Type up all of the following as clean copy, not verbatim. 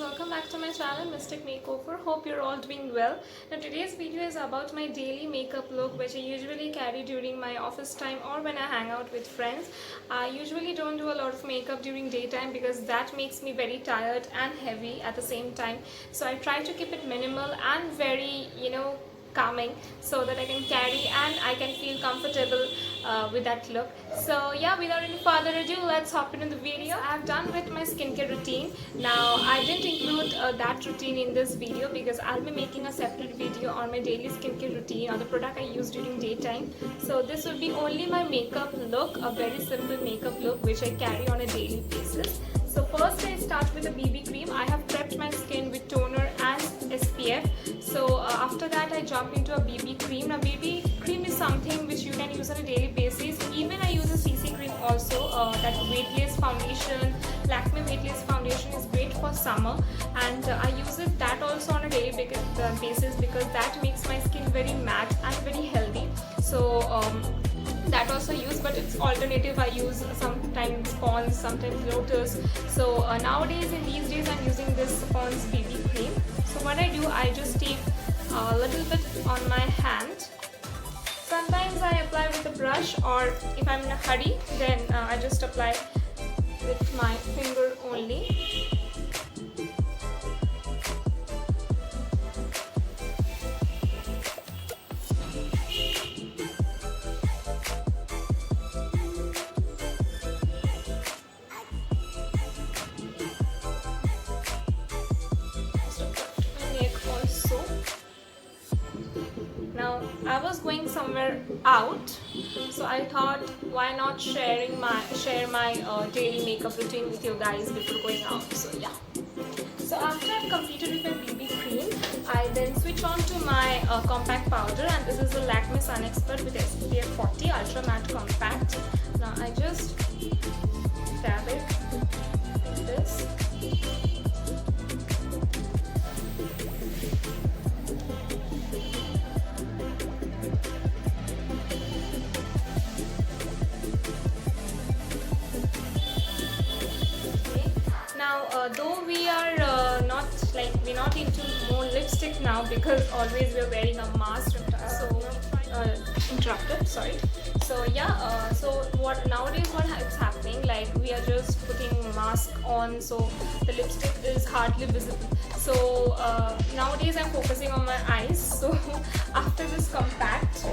welcome back to my channel Mystic Makeover. Hope you're all doing well. Now today's video is about my daily makeup look, which I usually carry during my office time or when I hang out with friends. I usually don't do a lot of makeup during daytime because that makes me very tired and heavy at the same time. So I try to keep it minimal and very, calming so that I can carry and I can feel comfortable with that look. So yeah, without any further ado, let's hop into the video. I've done with my skincare routine. Now I didn't include that routine in this video because I'll be making a separate video on my daily skincare routine or the product I use during daytime. So this will be only my makeup look, a very simple makeup look which I carry on a daily basis. So first I start with a BB cream. I have prepped my skin with toner and SPF. So after that I jump into a BB cream. Now BB cream is something which you can use on a daily basis. Even I use a CC cream also, that weightless foundation, Lakme weightless foundation is great for summer, and I use that also on a daily basis because that makes my skin very matte and very healthy. So that also use, but it's alternative. I use sometimes Pond's, sometimes Lotus. So nowadays, in these days, I'm using this Pond's BB cream. So what I do, I just take a little bit on my hand. Sometimes I apply with a brush, or if I'm in a hurry, then I just apply with my finger only. Now I was going somewhere out, so I thought why not share my daily makeup routine with you guys before going out. So yeah. So after I've completed with my BB cream, I then switch on to my compact powder, and this is the Lakme Sun Expert with SPF 40 Ultra Matte Compact. Now I just dab it like this. Though we are we're not into more lipstick now because always we're wearing a mask, interrupted, sorry. So yeah, so what nowadays it's happening, like we are just putting mask on, so the lipstick is hardly visible. So nowadays I'm focusing on my eyes. So after this compact,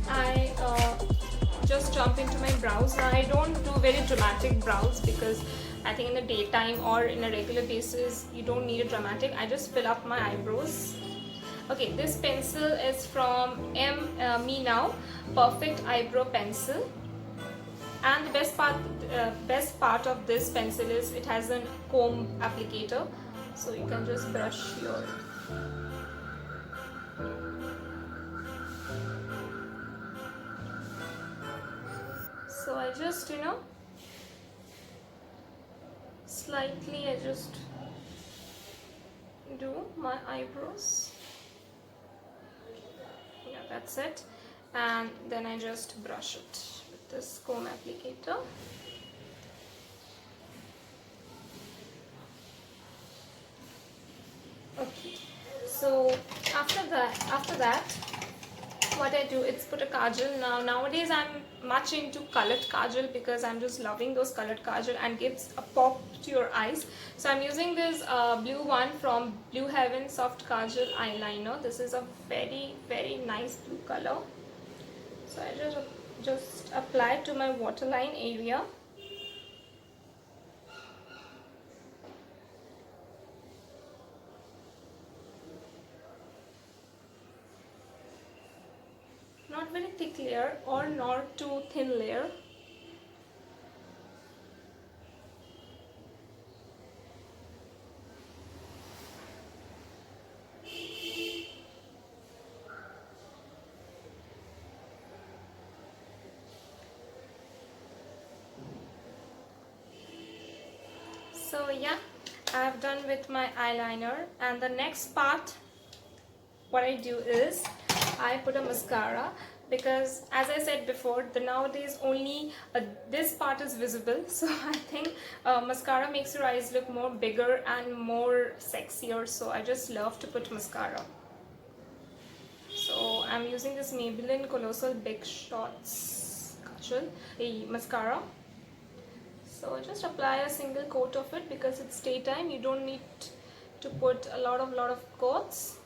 I just jump into my brows. Now I don't do very dramatic brows because I think in the daytime or in a regular basis you don't need a dramatic. I just fill up my eyebrows. Okay, this pencil is from Me Now Perfect Eyebrow Pencil, and the best part of this pencil is it has a comb applicator, so you can just brush your so I just slightly I just do my eyebrows. Yeah, that's it. And then I just brush it with this comb applicator. Okay, so after that what I do is put a kajal. Nowadays I'm much into colored kajal because I'm just loving those colored kajal and gives a pop to your eyes. So I'm using this blue one from Blue Heaven Soft Kajal Eyeliner. This is a very nice blue color. So I just apply it to my waterline area. Not very thick layer or not too thin layer. So yeah, I've done with my eyeliner, and the next part what I do is I put a mascara. because as I said before, the nowadays only this part is visible. So I think mascara makes your eyes look more bigger and more sexier. So I just love to put mascara. So I'm using this Maybelline Colossal Big Shots Kajal, a mascara. So just apply a single coat of it because it's daytime. You don't need to put a lot of coats.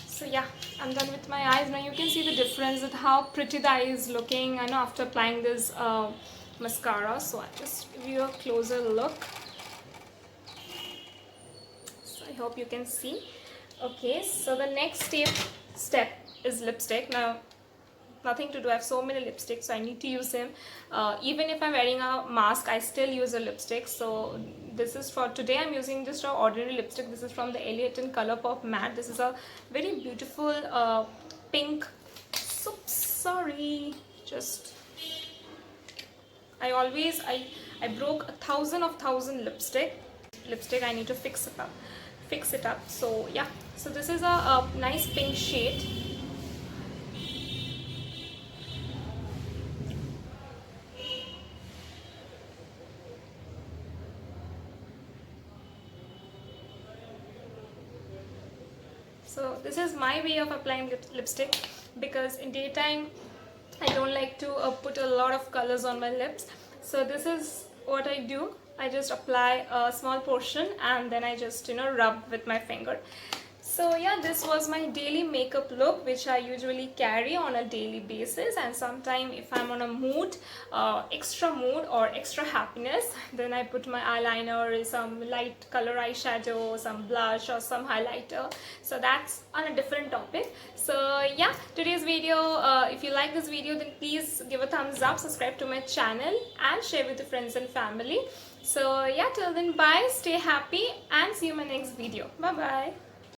So yeah, I'm done with my eyes. Now you can see the difference with how pretty the eye is looking. I know after applying this mascara. So I'll just give you a closer look. So I hope you can see. Okay, so the next step is lipstick. Now nothing to do, I have so many lipsticks, so I need to use them. Even if I'm wearing a mask, I still use a lipstick. So this is for today. I'm using just an ordinary lipstick. This is from the Elliot in Colourpop Matte. This is a very beautiful pink. So sorry, just I broke 1,000 lipstick. I need to fix it up. So yeah, so this is a nice pink shade. So this is my way of applying lipstick, because in daytime I don't like to put a lot of colors on my lips. So this is what I do. I just apply a small portion and then I just rub with my finger. So yeah, this was my daily makeup look, which I usually carry on a daily basis. And sometime if I'm on a mood, extra mood or extra happiness, then I put my eyeliner, some light color eyeshadow, some blush or some highlighter. So that's on a different topic. So yeah, today's video, if you like this video, then please give a thumbs up, subscribe to my channel and share with your friends and family. So yeah, till then, bye, stay happy and see you in my next video. Bye bye.